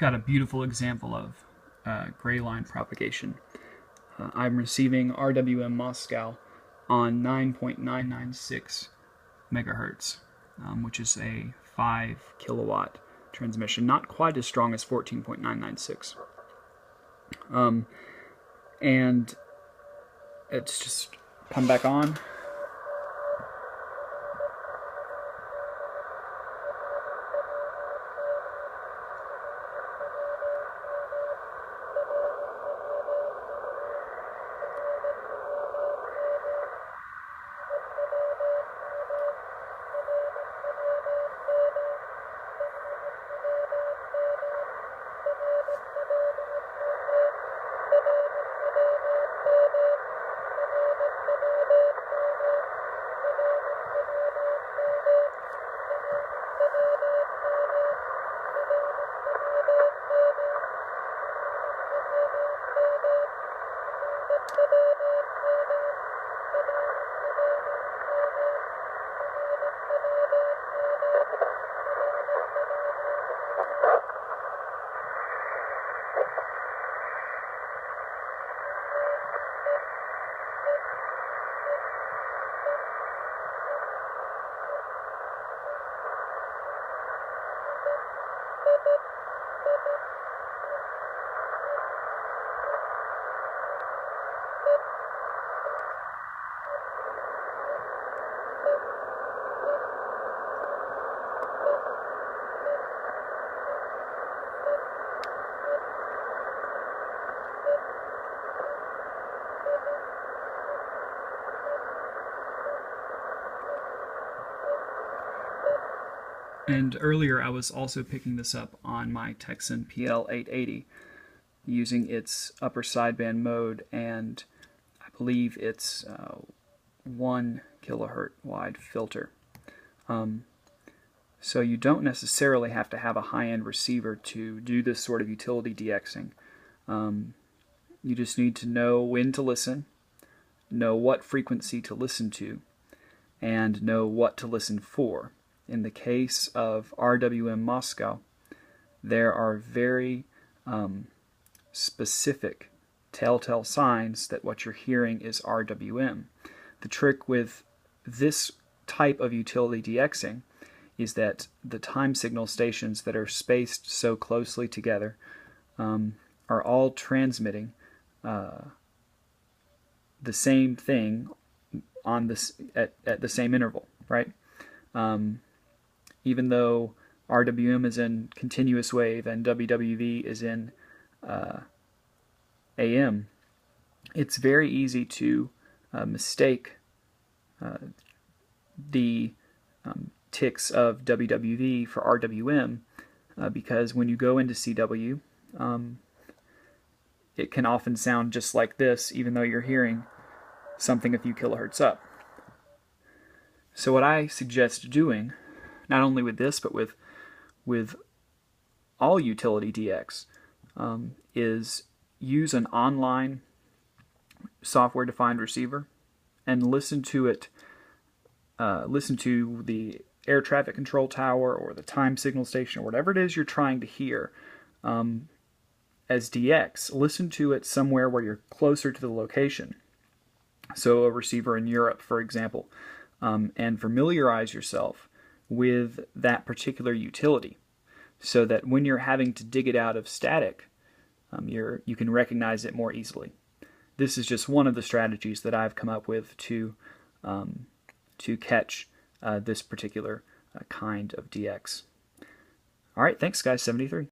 got a beautiful example of gray line propagation. I'm receiving RWM Moscow on 9.996 megahertz, which is a 5 kilowatt transmission, not quite as strong as 14.996. And it's just come back on. And earlier I was also picking this up on my Texan PL880 using its upper sideband mode, and I believe it's 1 kilohertz wide filter. So you don't necessarily have to have a high-end receiver to do this sort of utility DXing. You just need to know when to listen, know what frequency to listen to, and know what to listen for. In the case of RWM Moscow, there are very specific telltale signs that what you're hearing is RWM. The trick with this type of utility DXing is that the time signal stations that are spaced so closely together are all transmitting the same thing on this at the same interval, right? Even though RWM is in continuous wave and WWV is in AM, it's very easy to mistake the ticks of WWV for RWM because when you go into CW, it can often sound just like this, even though you're hearing something a few kilohertz up. So what I suggest doing, not only with this, but with all utility DX, is use an online software-defined receiver and listen to it. Listen to the air traffic control tower or the time signal station or whatever it is you're trying to hear as DX. Listen to it somewhere where you're closer to the location. So a receiver in Europe, for example, and familiarize yourself with that particular utility so that when you're having to dig it out of static, you can recognize it more easily. This is just one of the strategies that I've come up with to catch this particular kind of DX. All right, thanks guys, 73.